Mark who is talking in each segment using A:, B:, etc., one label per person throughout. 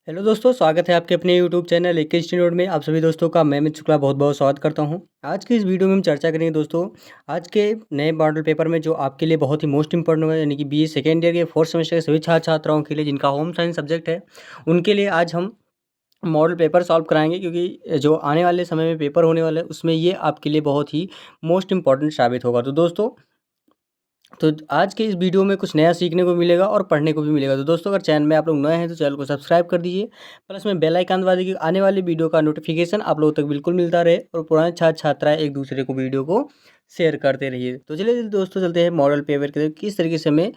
A: Hello दोस्तों, स्वागत है आपके अपने यूट्यूब चैनल एक स्टूडियो में। आप सभी दोस्तों का मैं अमित शुक्ला बहुत बहुत स्वागत करता हूं। आज की इस वीडियो में हम चर्चा करेंगे दोस्तों, आज के नए मॉडल पेपर में जो आपके लिए बहुत ही मोस्ट इंपॉर्टेंट होगा, यानी कि बीए सेकेंड ईयर के फोर्थ सेमेस्टर के सभी छात्र छात्राओं के लिए जिनका होम साइंस सब्जेक्ट है, उनके लिए आज हम मॉडल पेपर सॉल्व कराएंगे। क्योंकि जो आने वाले समय में पेपर होने वाला है उसमें ये आपके लिए बहुत ही मोस्ट इंपॉर्टेंट साबित होगा। तो दोस्तों, तो आज के इस वीडियो में कुछ नया सीखने को मिलेगा और पढ़ने को भी मिलेगा। तो दोस्तों, अगर चैनल में आप लोग नए हैं तो चैनल को सब्सक्राइब कर दीजिए, प्लस में बेल आइकन दबा दीजिए, आने वाली वीडियो का नोटिफिकेशन आप लोगों तक बिल्कुल मिलता रहे और पुराने छात्र छात्राएं एक दूसरे को वीडियो को शेयर करते रहिए। तो चलिए दोस्तों, चलते हैं मॉडल पेपर के किस तरीके से हमें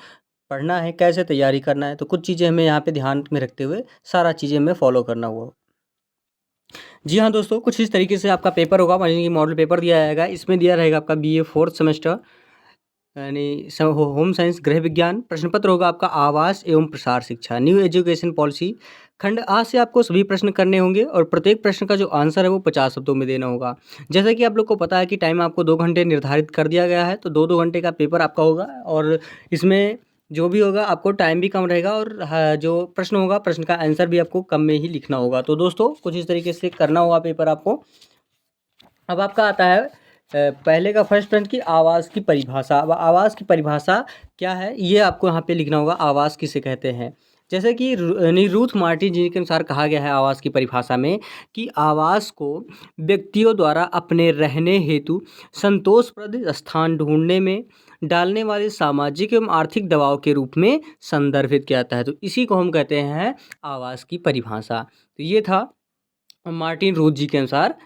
A: पढ़ना है, कैसे तैयारी करना है। तो कुछ चीज़ें हमें यहाँ पे ध्यान में रखते हुए सारा चीज़ें हमें फॉलो करना हुआ। जी हाँ दोस्तों, कुछ इस तरीके से आपका पेपर होगा। मान लीजिए कि मॉडल पेपर दिया जाएगा, इसमें दिया रहेगा आपका बीए फोर्थ सेमेस्टर यानी होम साइंस गृह विज्ञान। प्रश्न पत्र होगा आपका आवास एवं प्रसार शिक्षा, न्यू एजुकेशन पॉलिसी। खंड आ से आपको सभी प्रश्न करने होंगे और प्रत्येक प्रश्न का जो आंसर है वो 50 शब्दों में देना होगा। जैसा कि आप लोग को पता है कि टाइम आपको 2 घंटे निर्धारित कर दिया गया है, तो 2-2 घंटे का पेपर आपका होगा और इसमें जो भी होगा आपको टाइम भी कम रहेगा और जो प्रश्न होगा प्रश्न का आंसर भी आपको कम में ही लिखना होगा। तो दोस्तों, कुछ इस तरीके से करना होगा पेपर आपको। अब आपका आता है पहले का फर्स्ट प्रश्न की आवाज़ की परिभाषा। अब आवाज़ की परिभाषा क्या है ये आपको यहाँ पे लिखना होगा, आवाज़ किसे कहते हैं। जैसे कि यानी रूथ मार्टिन जी के अनुसार कहा गया है आवाज़ की परिभाषा में कि आवाज़ को व्यक्तियों द्वारा अपने रहने हेतु संतोषप्रद स्थान ढूंढने में डालने वाले सामाजिक एवं आर्थिक दबाव के रूप में संदर्भित किया जाता है। तो इसी को हम कहते हैं आवाज़ की परिभाषा। तो ये था मार्टिन रूथ जी के अनुसार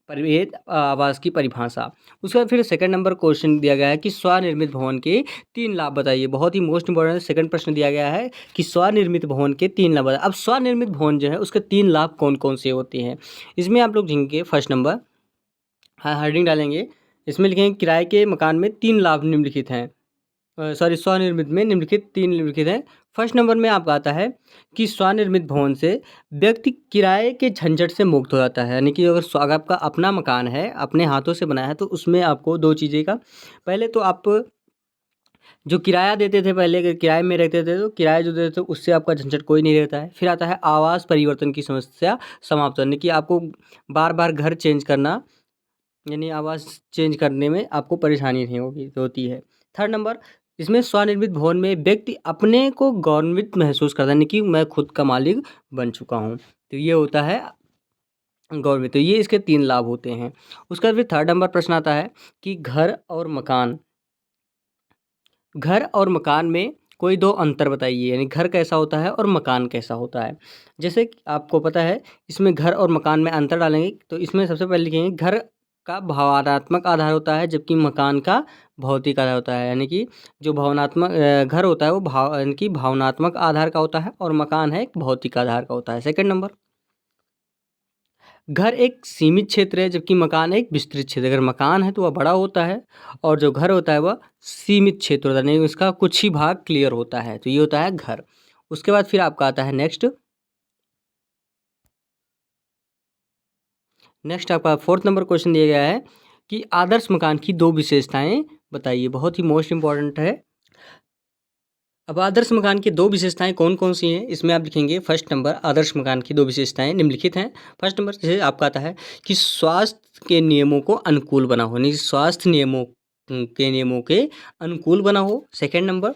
A: परिवेद आवास की परिभाषा। उसके बाद फिर सेकंड नंबर क्वेश्चन दिया गया है कि स्वनिर्मित भवन के 3 लाभ बताइए। बहुत ही मोस्ट इंपॉर्टेंट सेकंड प्रश्न दिया गया है कि स्वनिर्मित भवन के 3 लाभ बताइए। अब स्वनिर्मित भवन जो है उसके 3 लाभ कौन कौन से होते हैं, इसमें आप लोग लिखेंगे फर्स्ट नंबर, हेडिंग डालेंगे, इसमें लिखेंगे किराए के मकान में 3 लाभ निम्नलिखित हैं। स्वनिर्मित में निम्नलिखित 3 निम्नलिखित हैं। फर्स्ट नंबर में आपका आता है कि स्वनिर्मित भवन से व्यक्ति किराए के झंझट से मुक्त हो जाता है। यानी कि अगर आपका अपना मकान है, अपने हाथों से बनाया है, तो उसमें आपको 2 चीज़ें का, पहले तो आप जो किराया देते थे, पहले अगर किराए में रहते थे तो किराया जो देते थे उससे आपका झंझट कोई नहीं रहता है। फिर आता है आवास परिवर्तन की समस्या समाप्त, यानी कि आपको बार-बार घर चेंज करना, यानी आवास चेंज करने में आपको परेशानी नहीं होती है। थर्ड नंबर, इसमें स्वनिर्मित भवन में व्यक्ति अपने को गौरवान्वित महसूस करता है, यानी कि मैं खुद का मालिक बन चुका हूँ। तो ये होता है गौरवान्वित। तो ये इसके 3 लाभ होते हैं। उसका फिर थर्ड नंबर प्रश्न आता है कि घर और मकान में कोई 2 अंतर बताइए, यानी घर कैसा होता है और मकान कैसा होता है। जैसे कि आपको पता है इसमें घर और मकान में अंतर डालेंगे, तो इसमें सबसे पहले लिखेंगे घर का भावनात्मक आधार होता है जबकि मकान का भौतिक आधार होता है। यानी कि जो घर होता है वो यानी कि भावनात्मक आधार का होता है और मकान है एक भौतिक आधार का होता है। सेकंड नंबर, घर एक सीमित क्षेत्र है जबकि मकान एक विस्तृत क्षेत्र है। अगर मकान है तो वह बड़ा होता है और जो घर होता है वह सीमित क्षेत्र होता है, नहीं उसका कुछ ही भाग क्लियर होता है। तो ये होता है घर। उसके बाद फिर आपका आता है नेक्स्ट आपका फोर्थ नंबर क्वेश्चन दिया गया है कि आदर्श मकान की 2 विशेषताएं बताइए। बहुत ही मोस्ट इंपॉर्टेंट है। अब आदर्श मकान की 2 विशेषताएं कौन कौन सी हैं, इसमें आप लिखेंगे फर्स्ट नंबर, आदर्श मकान की 2 विशेषताएं निम्नलिखित हैं। फर्स्ट नंबर जैसे आपका आता है कि स्वास्थ्य के नियमों को अनुकूल बना हो, यानी स्वास्थ्य नियमों के अनुकूल बना हो। सेकंड नंबर,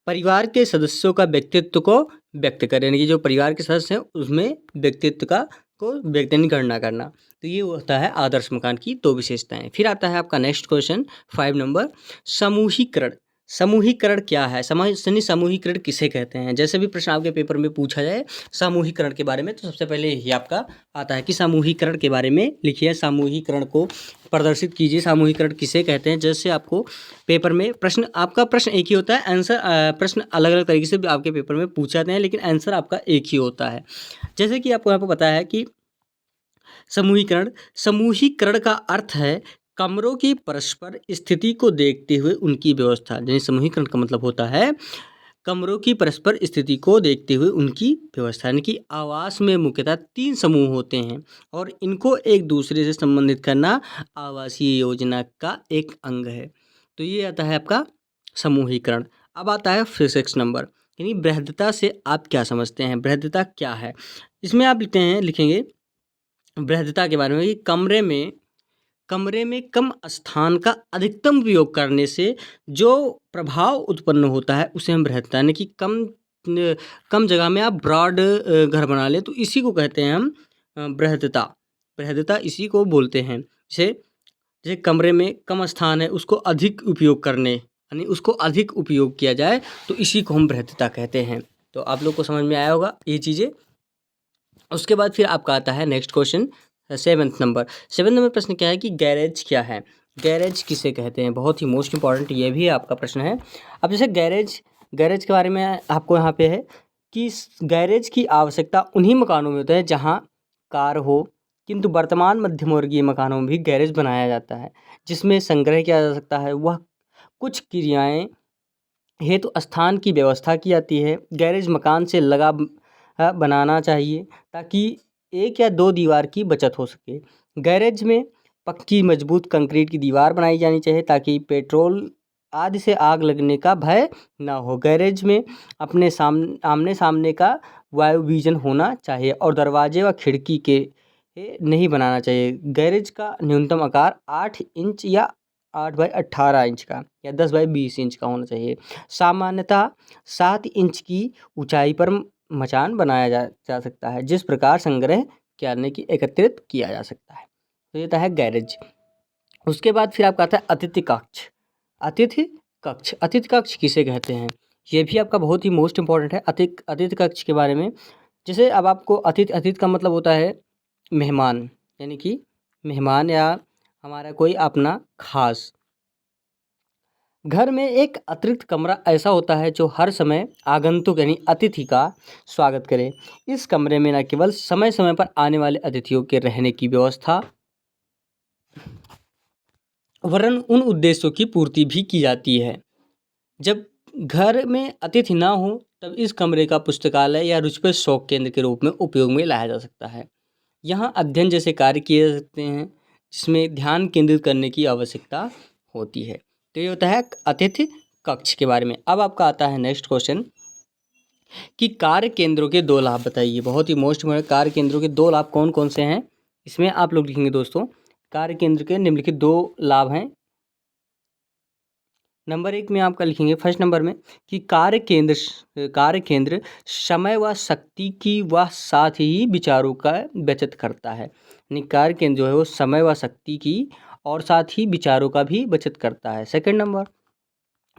A: परिवार के सदस्यों का व्यक्तित्व को व्यक्त करें, यानी कि जो परिवार के सदस्य हैं उसमें व्यक्तित्व को व्यक्त यानी गणना करना। तो ये होता है आदर्श मकान की 2 विशेषताएं। फिर आता है आपका नेक्स्ट क्वेश्चन 5 नंबर, समूहीकरण। समूहीकरण क्या है, समूहीकरण किसे कहते हैं। जैसे भी प्रश्न आपके पेपर में पूछा जाए समूहीकरण के बारे में, तो सबसे पहले यही आपका आता है कि समूहीकरण के बारे में लिखिए, समूहीकरण को प्रदर्शित कीजिए, समूहीकरण किसे कहते हैं। जैसे आपको पेपर में आपका प्रश्न एक ही होता है, आंसर प्रश्न अलग अलग तरीके से भी आपके पेपर में पूछे जाते हैं, लेकिन आंसर आपका एक ही होता है। जैसे कि आपको यहाँ पर पता है कि समूहीकरण का अर्थ है कमरों की परस्पर स्थिति को देखते हुए उनकी व्यवस्था। यानी समूहीकरण का मतलब होता है कमरों की परस्पर स्थिति को देखते हुए उनकी व्यवस्था। यानी कि आवास में मुख्यतः 3 समूह होते हैं और इनको एक दूसरे से संबंधित करना आवासीय योजना का एक अंग है। तो ये आता है आपका समूहीकरण। अब आता है फिर 6 नंबर यानी बृहदता से आप क्या समझते हैं, बृहदता क्या है? इसमें आप लिखेंगे बृहदता के बारे में कि कमरे में कम स्थान का अधिकतम उपयोग करने से जो प्रभाव उत्पन्न होता है उसे हम बृहदता, यानी कि कम जगह में आप ब्रॉड घर बना लें तो इसी को कहते हैं हम बृहदता। बृहदता इसी को बोलते हैं। जैसे कमरे में कम स्थान है उसको अधिक उपयोग करने, यानी उसको अधिक उपयोग किया जाए तो इसी को हम बृहदता कहते हैं। तो आप लोग को समझ में आया होगा ये चीज़ें। उसके बाद फिर आपका आता है नेक्स्ट क्वेश्चन, 7th नंबर प्रश्न क्या है कि गैरेज क्या है, गैरेज किसे कहते हैं? बहुत ही मोस्ट इंपॉर्टेंट ये भी आपका प्रश्न है। अब जैसे गैरेज के बारे में आपको यहाँ पे है कि गैरेज की आवश्यकता उन्हीं मकानों में होता है जहाँ कार हो, किंतु वर्तमान मध्यम वर्गीय मकानों में भी गैरेज बनाया जाता है जिसमें संग्रह किया जा सकता है। वह कुछ क्रियाएं हेतु स्थान की व्यवस्था की जाती है। गैरेज मकान से लगा बनाना चाहिए ताकि 1 या 2 दीवार की बचत हो सके। गैरेज में पक्की मजबूत कंक्रीट की दीवार बनाई जानी चाहिए ताकि पेट्रोल आदि से आग लगने का भय ना हो। गैरेज में अपने आमने सामने का वायु विजन होना चाहिए और दरवाजे व खिड़की के नहीं बनाना चाहिए। गैरेज का न्यूनतम आकार 8 इंच या 8 बाई 18 इंच का या 10 बाई 20 इंच का होना चाहिए। सामान्यतः 7 इंच की ऊंचाई पर मचान बनाया जा सकता है जिस प्रकार संग्रह करने की एकत्रित किया जा सकता है। तो ये है गैरेज। उसके बाद फिर आपका आता है अतिथि कक्ष। अतिथि कक्ष किसे कहते हैं? ये भी आपका बहुत ही मोस्ट इंपॉर्टेंट है। अतिथि कक्ष के बारे में जैसे अब आपको अतिथि का मतलब होता है मेहमान, यानी कि मेहमान या हमारा कोई अपना खास। घर में एक अतिरिक्त कमरा ऐसा होता है जो हर समय आगंतुक यानी अतिथि का स्वागत करे। इस कमरे में न केवल समय समय पर आने वाले अतिथियों के रहने की व्यवस्था वरन उन उद्देश्यों की पूर्ति भी की जाती है। जब घर में अतिथि ना हो तब इस कमरे का पुस्तकालय या रुचिकर शौक केंद्र के रूप में उपयोग में लाया जा सकता है। यहाँ अध्ययन जैसे कार्य किए जा सकते हैं जिसमें ध्यान केंद्रित करने की आवश्यकता होती है। तो ये होता है अतिथि कक्ष के बारे में। अब आपका आता है नेक्स्ट क्वेश्चन कि कार्य केंद्रों के 2 लाभ बताइए। बहुत ही मोस्ट इम्पोर्टेंट, कार्य केंद्रों के 2 लाभ कौन कौन से हैं? इसमें आप लोग लिखेंगे दोस्तों, कार्य केंद्र के निम्नलिखित 2 लाभ हैं। नंबर 1 में आपका लिखेंगे फर्स्ट नंबर में कि कार्य केंद्र समय व शक्ति की व साथ ही विचारों का बचत करता है। यानी कार्य केंद्र जो है वो समय व शक्ति की और साथ ही विचारों का भी बचत करता है। सेकंड नंबर,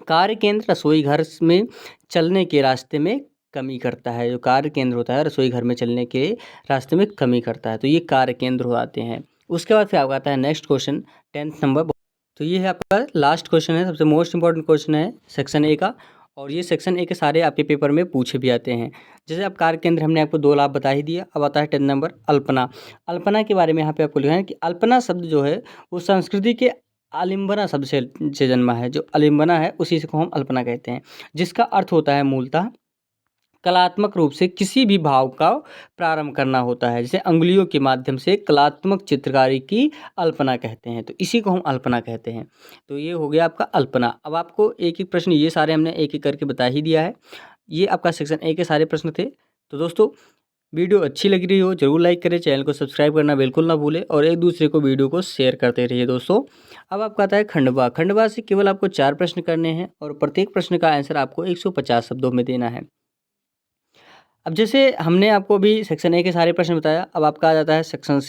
A: कार्य केंद्र रसोई घर में चलने के रास्ते में कमी करता है। जो कार्य केंद्र होता है रसोई घर में चलने के रास्ते में कमी करता है, तो ये कार्य केंद्र हो आते हैं। उसके बाद फिर आपका आता है नेक्स्ट क्वेश्चन 10th नंबर। तो ये है आपका लास्ट क्वेश्चन है, सबसे मोस्ट इंपॉर्टेंट क्वेश्चन है सेक्शन ए का, और ये सेक्शन ए के सारे आपके पेपर में पूछे भी आते हैं। जैसे आप कार्य केंद्र हमने आपको 2 लाभ बता ही दिया। अब आता है 10 नंबर अल्पना। अल्पना के बारे में यहाँ पे आपको लिखा है कि अल्पना शब्द जो है वो संस्कृति के आलिंबना शब्द से जन्मा है। जो आलिंबना है उसी को हम अल्पना कहते हैं, जिसका अर्थ होता है मूलतः कलात्मक रूप से किसी भी भाव का प्रारंभ करना होता है। जैसे अंगुलियों के माध्यम से कलात्मक चित्रकारी की अल्पना कहते हैं, तो इसी को हम अल्पना कहते हैं। तो ये हो गया आपका अल्पना। अब आपको एक एक प्रश्न, ये सारे हमने एक एक करके बता ही दिया है। ये आपका सेक्शन ए के सारे प्रश्न थे। तो दोस्तों वीडियो अच्छी लग रही हो जरूर लाइक करें, चैनल को सब्सक्राइब करना बिल्कुल ना भूलें और एक दूसरे को वीडियो को शेयर करते रहिए दोस्तों। अब आपका आता है खंडवा। खंडवा से केवल आपको 4 प्रश्न करने हैं और प्रत्येक प्रश्न का आंसर आपको 150 शब्दों में देना है। अब जैसे हमने आपको अभी सेक्शन ए के सारे प्रश्न बताया, अब आपका आ जाता है सेक्शन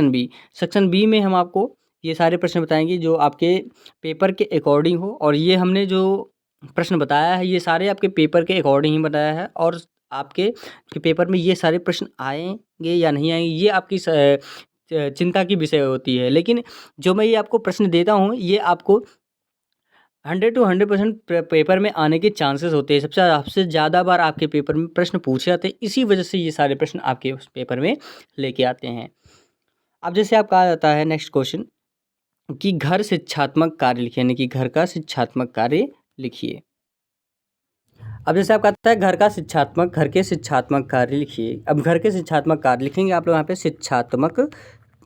A: बी। सेक्शन बी में हम आपको ये सारे प्रश्न बताएंगे जो आपके पेपर के अकॉर्डिंग हो, और ये हमने जो प्रश्न बताया है ये सारे आपके पेपर के अकॉर्डिंग ही बताया है, और आपके पेपर में ये सारे प्रश्न आएंगे या नहीं आएंगे ये आपकी चिंता की विषय होती है। लेकिन जो मैं ये आपको प्रश्न देता हूँ ये आपको 100 to 100% पेपर में आने के चांसेस होते हैं। सबसे ज़्यादा बार आपके पेपर में प्रश्न पूछे जाते हैं, इसी वजह से ये सारे प्रश्न आपके उस पेपर में लेके आते हैं। अब जैसे आपका आ जाता है नेक्स्ट क्वेश्चन कि घर शिक्षात्मक कार्य लिखिए, यानी कि घर का शिक्षात्मक कार्य लिखिए। अब जैसे आपका आता है घर के शिक्षात्मक कार्य लिखिए। अब घर के शिक्षात्मक कार्य लिखेंगे आप लोग यहाँ पे शिक्षात्मक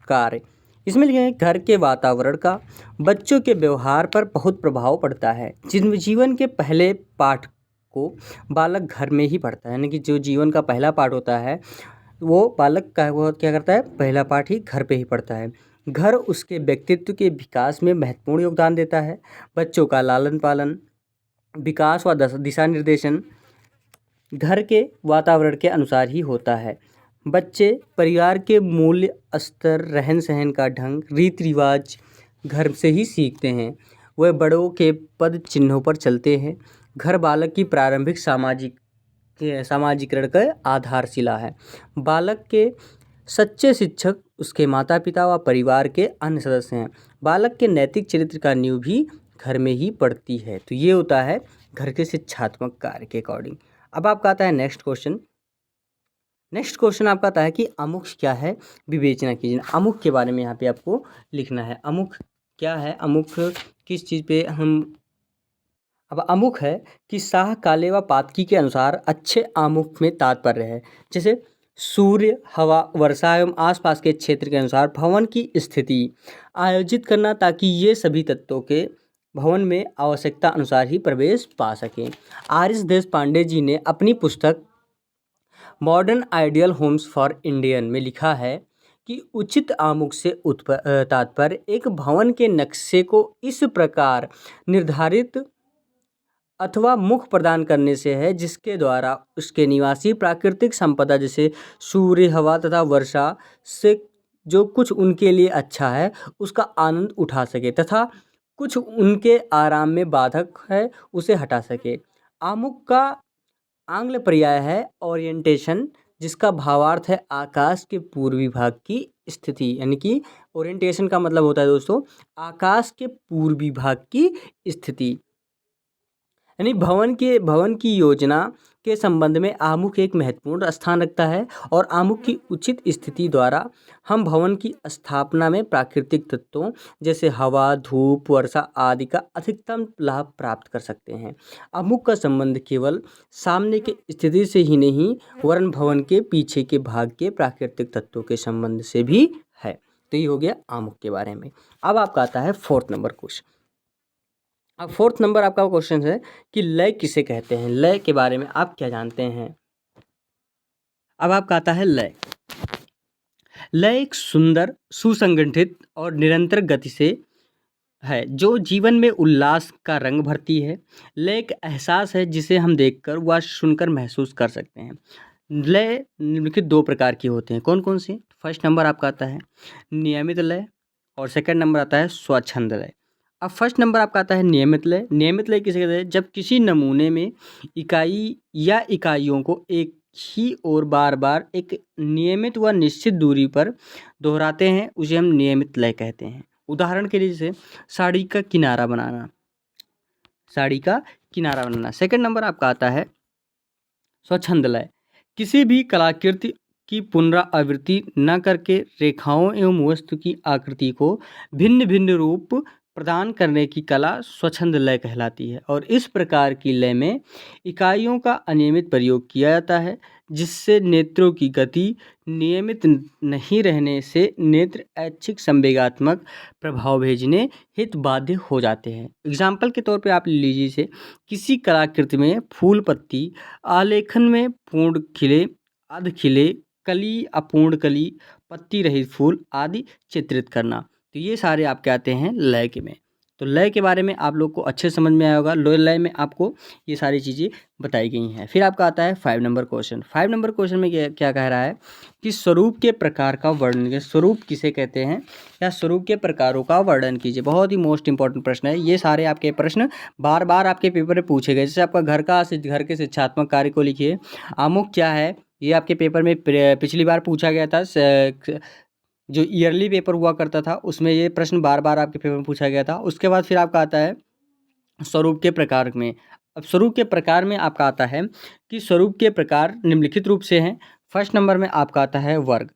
A: कार्य। इसमें लिखेंगे घर के वातावरण का बच्चों के व्यवहार पर बहुत प्रभाव पड़ता है। जीवन के पहले पाठ को बालक घर में ही पढ़ता है, यानी कि जो जीवन का पहला पाठ होता है वो बालक का वो क्या करता है, पहला पाठ ही घर पे ही पढ़ता है। घर उसके व्यक्तित्व के विकास में महत्वपूर्ण योगदान देता है। बच्चों का लालन पालन, विकास व दिशा निर्देशन घर के वातावरण के अनुसार ही होता है। बच्चे परिवार के मूल्य स्तर, रहन सहन का ढंग, रीति रिवाज घर से ही सीखते हैं। वह बड़ों के पद चिन्हों पर चलते हैं। घर बालक की प्रारंभिक सामाजिकरण का आधारशिला है। बालक के सच्चे शिक्षक उसके माता पिता व परिवार के अन्य सदस्य हैं। बालक के नैतिक चरित्र का नींव भी घर में ही पड़ती है। तो ये होता है घर के शिक्षात्मक कार्य के अकॉर्डिंग। अब आपका आता है नेक्स्ट क्वेश्चन। नेक्स्ट क्वेश्चन आपका आता है कि अमुख क्या है, विवेचना कीजिए। अमुख के बारे में यहाँ पे आपको लिखना है। अमुख क्या है, अमुख किस चीज़ पे हम। अब अमुख है कि शाह काले व पातकी के अनुसार अच्छे आमुख में तात्पर्य है, जैसे सूर्य, हवा, वर्षा एवं आसपास के क्षेत्र के अनुसार भवन की स्थिति आयोजित करना, ताकि ये सभी तत्वों के भवन में आवश्यकता अनुसार ही प्रवेश पा सकें। आर.एस. देशपांडे जी ने अपनी पुस्तक modern ideal Holmes for Indian में लिखा है कि उचित आमुख से तात्पर्य एक भवन के नक्शे को इस प्रकार निर्धारित अथवा मुख प्रदान करने से है जिसके द्वारा उसके निवासी प्राकृतिक संपदा जैसे सूर्य, हवा तथा वर्षा से जो कुछ उनके लिए अच्छा है उसका आनंद उठा सके तथा कुछ उनके आराम में बाधक है उसे हटा सके। आमुख का आंग्ल पर्याय है ओरिएंटेशन, जिसका भावार्थ है आकाश के पूर्वी भाग की स्थिति, यानी कि ओरिएंटेशन का मतलब होता है दोस्तों आकाश के पूर्वी भाग की स्थिति। यानी भवन की योजना के संबंध में आमुख एक महत्वपूर्ण स्थान रखता है और आमुख की उचित स्थिति द्वारा हम भवन की स्थापना में प्राकृतिक तत्वों जैसे हवा, धूप, वर्षा आदि का अधिकतम लाभ प्राप्त कर सकते हैं। आमुख का संबंध केवल सामने की स्थिति से ही नहीं वरन भवन के पीछे के भाग के प्राकृतिक तत्वों के संबंध से भी है। तो ये हो गया आमुख के बारे में। अब आपका आता है 4th नंबर क्वेश्चन। अब 4th नंबर आपका क्वेश्चन है कि लय किसे कहते हैं। लय के बारे में आप क्या जानते हैं। अब आपका आता है लय। लय एक सुंदर, सुसंगठित और निरंतर गति से है जो जीवन में उल्लास का रंग भरती है। लय एक एहसास है जिसे हम देखकर व सुनकर महसूस कर सकते हैं। लय निम्नलिखित 2 प्रकार की होते हैं। कौन कौन सी। फर्स्ट नंबर आपका आता है नियमित लय और सेकंड नंबर आता है स्वच्छंद लय। अब फर्स्ट नंबर आपका आता है नियमित लय। नियमित लय किसे कहते हैं, जब किसी नमूने में इकाई या इकाइयों को एक ही और बार बार एक नियमित व निश्चित दूरी पर दोहराते हैं उसे हम नियमित लय कहते हैं। उदाहरण के लिए जैसे साड़ी का किनारा बनाना, साड़ी का किनारा बनाना। सेकंड नंबर आपका आता है स्वच्छंद लय। किसी भी कलाकृति की पुनरावृत्ति न करके रेखाओं एवं वस्तु की आकृति को भिन्न भिन्न रूप प्रदान करने की कला स्वच्छंद लय कहलाती है और इस प्रकार की लय में इकाइयों का अनियमित प्रयोग किया जाता है जिससे नेत्रों की गति नियमित नहीं रहने से नेत्र ऐच्छिक संवेगात्मक प्रभाव भेजने हित बाध्य हो जाते हैं। एग्जाम्पल के तौर पे आप लीजिए से किसी कलाकृति में फूल पत्ती, आलेखन में पूर्ण खिले, अर्ध खिले, कली, अपूर्ण कली, पत्ती रहित फूल आदि चित्रित करना। तो ये सारे आपके आते हैं लय के में। तो लय के बारे में आप लोग को अच्छे समझ में आया होगा। लय में आपको ये सारी चीज़ें बताई गई हैं। फिर आपका आता है 5 नंबर क्वेश्चन। 5 नंबर क्वेश्चन में क्या कह रहा है कि स्वरूप के प्रकार का वर्णन कीजिए। स्वरूप किसे कहते हैं या स्वरूप के प्रकारों का वर्णन कीजिए। बहुत ही मोस्ट इंपॉर्टेंट प्रश्न है। ये सारे आपके प्रश्न बार बार आपके पेपर में पूछे गए। जैसे आपका घर के शिक्षात्मक कार्य को लिखिए। आमुख क्या है, ये आपके पेपर में पिछली बार पूछा गया था। जो ईयरली पेपर हुआ करता था उसमें ये प्रश्न बार बार आपके पेपर में पूछा गया था। उसके बाद फिर आपका आता है स्वरूप के प्रकार में। अब स्वरूप के प्रकार में आपका आता है कि स्वरूप के प्रकार निम्नलिखित रूप से हैं। फर्स्ट नंबर में आपका आता है वर्ग।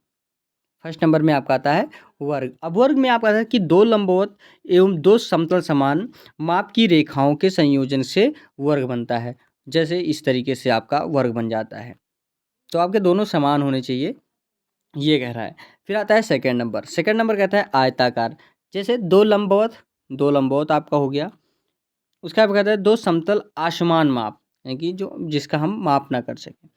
A: फर्स्ट नंबर में आपका आता है वर्ग। अब वर्ग में आपका आता है कि 2 लंबवत एवं 2 समतल समान माप की रेखाओं के संयोजन से वर्ग बनता है। जैसे इस तरीके से आपका वर्ग बन जाता है। तो आपके दोनों समान होने चाहिए, ये कह रहा है। फिर आता है सेकंड नंबर। सेकंड नंबर कहता है आयताकार। जैसे 2 लंबवत आपका हो गया। उसका कहता है 2 समतल आसमान माप, यानी कि जो जिसका हम माप ना कर सकें।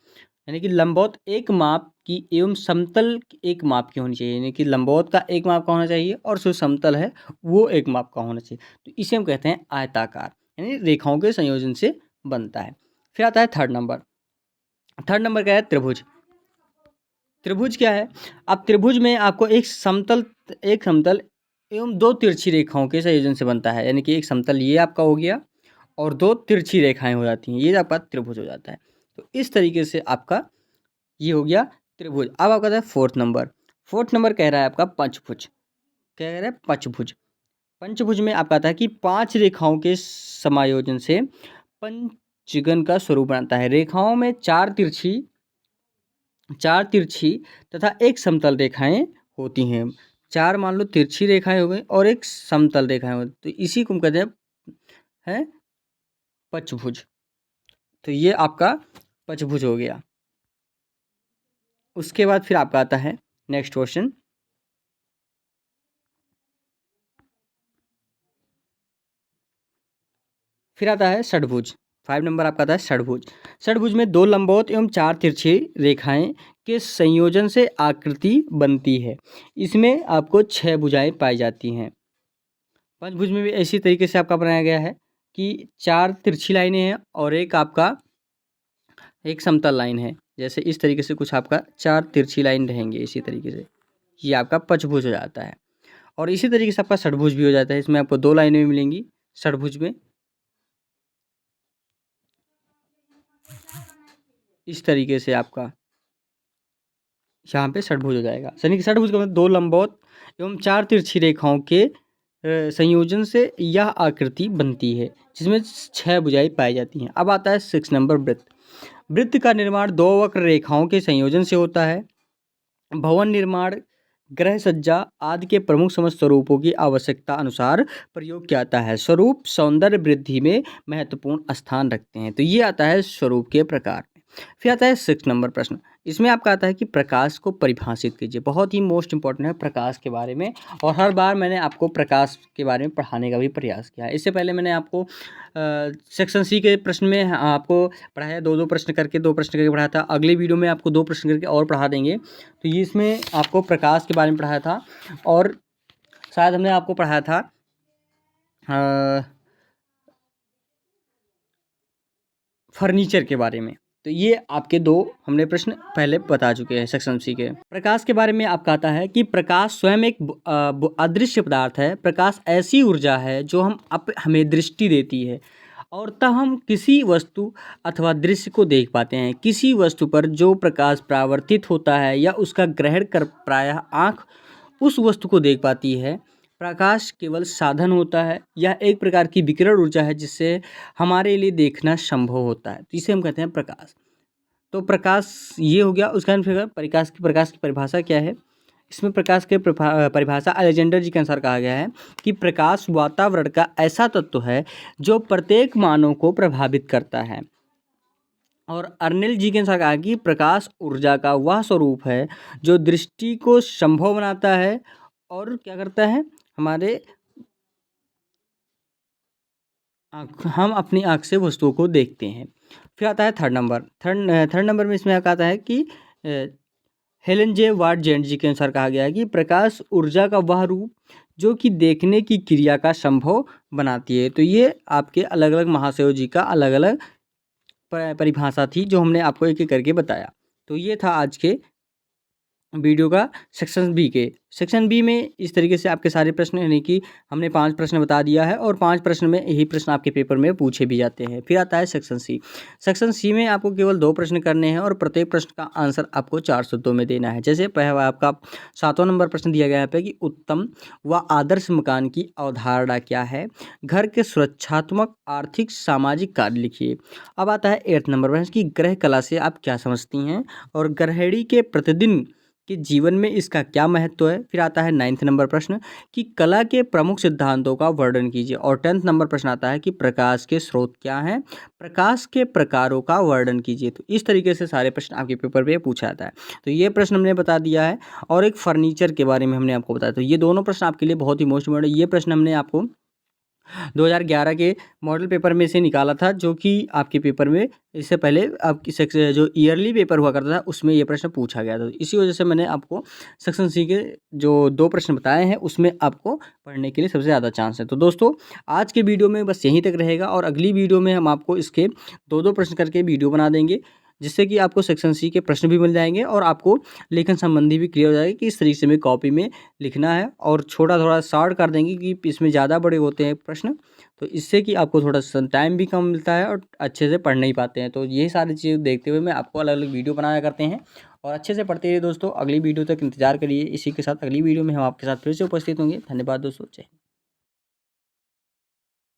A: यानी कि लंबवत एक माप की एवं समतल एक माप की होनी चाहिए, यानी कि लंबवत का एक माप का होना चाहिए और जो समतल है वो एक माप का होना चाहिए। तो इसे हम कहते हैं आयताकार, यानी रेखाओं के संयोजन से बनता है। फिर आता है थर्ड नंबर। थर्ड नंबर क्या है? त्रिभुज। त्रिभुज क्या है? अब त्रिभुज में आपको एक समतल एवं दो तिरछी रेखाओं के संयोजन से बनता है, यानी कि एक समतल ये आपका हो गया और दो तिरछी रेखाएं हो जाती हैं, ये आपका त्रिभुज हो जाता है। तो इस तरीके से आपका ये हो गया त्रिभुज। अब आपका है फोर्थ नंबर। फोर्थ नंबर कह रहा है आपका पंचभुज। क्या कह रहा है? पंचभुज। पंचभुज में आपका आता है कि 5 रेखाओं के समायोजन से पंचगन का स्वरूप बनता है। रेखाओं में चार तिरछी तथा एक समतल रेखाएं होती हैं। 4 मान लो तिरछी रेखाएं हो गई और एक समतल रेखाएं हो गई, तो इसी को हम कहते हैं पंचभुज। तो ये आपका पंचभुज हो गया। उसके बाद फिर आपका आता है नेक्स्ट क्वेश्चन। फिर आता है षडभुज। 5 नंबर आपका आता है षडभुज। षडभुज में 2 लंबवत एवं 4 तिरछी रेखाएं के संयोजन से आकृति बनती है। इसमें आपको 6 भुजाएं पाई जाती हैं। पंचभुज में भी इसी तरीके से आपका बनाया गया है कि 4 तिरछी लाइनें हैं और एक आपका एक समतल लाइन है। जैसे इस तरीके से कुछ आपका 4 तिरछी लाइन रहेंगे, इसी तरीके से ये आपका पंचभुज हो जाता है। और इसी तरीके से आपका षडभुज भी हो जाता है। इसमें आपको 2 लाइनें भी मिलेंगी षडभुज में, इस तरीके से आपका यहाँ पे षडभुज हो जाएगा। यानी कि षडभुज का मतलब 2 लंबवत एवं 4 तिरछी रेखाओं के संयोजन से यह आकृति बनती है, जिसमें 6 भुजाएं पाई जाती हैं। अब आता है 6 नंबर वृत्त। वृत्त का निर्माण 2 वक्र रेखाओं के संयोजन से होता है। भवन निर्माण, ग्रह सज्जा आदि के प्रमुख समस्त स्वरूपों की आवश्यकता अनुसार प्रयोग किया जाता है। स्वरूप सौंदर्य वृद्धि में महत्वपूर्ण स्थान रखते हैं। तो ये आता है स्वरूप के प्रकार। फिर आता है 6 नंबर प्रश्न। इसमें आपका आता है कि प्रकाश को परिभाषित कीजिए। बहुत ही मोस्ट इंपॉर्टेंट है प्रकाश के बारे में, और हर बार मैंने आपको प्रकाश के बारे में पढ़ाने का भी प्रयास किया है। इससे पहले मैंने आपको सेक्शन सी के प्रश्न में आपको पढ़ाया, 2-2 प्रश्न करके 2 प्रश्न करके पढ़ाया था। अगले वीडियो में आपको 2 प्रश्न करके और पढ़ा देंगे। तो ये इसमें आपको प्रकाश के बारे में पढ़ाया था, और शायद हमने आपको पढ़ाया था फर्नीचर के बारे में। तो ये आपके 2 हमने प्रश्न पहले बता चुके हैं सेक्शन सी के। प्रकाश के बारे में आपका आता है कि प्रकाश स्वयं एक अदृश्य पदार्थ है। प्रकाश ऐसी ऊर्जा है जो हमें दृष्टि देती है, और तब हम किसी वस्तु अथवा दृश्य को देख पाते हैं। किसी वस्तु पर जो प्रकाश परावर्तित होता है या उसका ग्रहण कर प्रायः आँख उस वस्तु को देख पाती है। प्रकाश केवल साधन होता है, यह एक प्रकार की विकिरण ऊर्जा है जिससे हमारे लिए देखना संभव होता है। तो इसे हम कहते हैं प्रकाश। तो प्रकाश ये हो गया। उसका फिर प्रकाश की परिभाषा क्या है? इसमें प्रकाश के परिभाषा अलेक्जेंडर जी के अनुसार कहा गया है कि प्रकाश वातावरण का ऐसा तत्व है जो प्रत्येक मानव को प्रभावित करता है। और अर्नेल जी के अनुसार कहा कि प्रकाश ऊर्जा का वह स्वरूप है जो दृष्टि को संभव बनाता है और क्या करता है, हम अपनी आँख से वस्तुओं को देखते हैं। फिर आता है थर्ड नंबर में इसमें आता है कि हेलन जे वार्ड जेंट जी के अनुसार कहा गया है कि प्रकाश ऊर्जा का वह रूप जो कि देखने की क्रिया का संभव बनाती है। तो ये आपके अलग अलग महाशयों जी का अलग अलग परिभाषा थी जो हमने आपको एक एक करके बताया। तो ये था आज के वीडियो का सेक्शन बी के। सेक्शन बी में इस तरीके से आपके सारे प्रश्न, यानी कि हमने 5 प्रश्न बता दिया है और 5 प्रश्न में यही प्रश्न आपके पेपर में पूछे भी जाते हैं। फिर आता है सेक्शन सी। सेक्शन सी में आपको केवल 2 प्रश्न करने हैं और प्रत्येक प्रश्न का आंसर आपको 4 शब्दों में देना है। जैसे पहला आपका 7वां नंबर प्रश्न दिया गया है कि उत्तम व आदर्श मकान की अवधारणा क्या है? घर के सुरक्षात्मक आर्थिक सामाजिक कार्य लिखिए। अब आता है 8 नंबर प्रश्न कि गृह कला से आप क्या समझती हैं और गृहिणी के प्रतिदिन कि जीवन में इसका क्या महत्व है। फिर आता है 9th नंबर प्रश्न कि कला के प्रमुख सिद्धांतों का वर्णन कीजिए। और 10th नंबर प्रश्न आता है कि प्रकाश के स्रोत क्या हैं, प्रकाश के प्रकारों का वर्णन कीजिए। तो इस तरीके से सारे प्रश्न आपके पेपर पे पूछा जाता है। तो ये प्रश्न हमने बता दिया है, और एक फर्नीचर के बारे में हमने आपको बताया। तो ये दोनों प्रश्न आपके लिए बहुत ही मोस्ट इम्पोर्टेंट। ये प्रश्न हमने आपको 2011 के मॉडल पेपर में से निकाला था, जो कि आपके पेपर में इससे पहले आपकी जो ईयरली पेपर हुआ करता था उसमें ये प्रश्न पूछा गया था। इसी वजह से मैंने आपको सेक्शन सी के जो 2 प्रश्न बताए हैं उसमें आपको पढ़ने के लिए सबसे ज़्यादा चांस है। तो दोस्तों आज के वीडियो में बस यहीं तक रहेगा और अगली वीडियो में हम आपको इसके 2-2 प्रश्न करके वीडियो बना देंगे, जिससे कि आपको सेक्शन सी के प्रश्न भी मिल जाएंगे और आपको लेखन संबंधी भी क्लियर हो जाएगा कि इस तरीके से हमें कॉपी में लिखना है, और छोटा थोड़ा शॉर्ट कर देंगे कि इसमें ज़्यादा बड़े होते हैं प्रश्न, तो इससे कि आपको थोड़ा सा टाइम भी कम मिलता है और अच्छे से पढ़ नहीं पाते हैं। तो ये सारी चीज़ें देखते हुए मैं आपको अलग अलग वीडियो बनाया करते हैं, और अच्छे से पढ़ते रहिए दोस्तों। अगली वीडियो तक इंतजार करिए। इसी के साथ अगली वीडियो में हम आपके साथ फिर से उपस्थित होंगे। धन्यवाद दोस्तों। जय हिंद।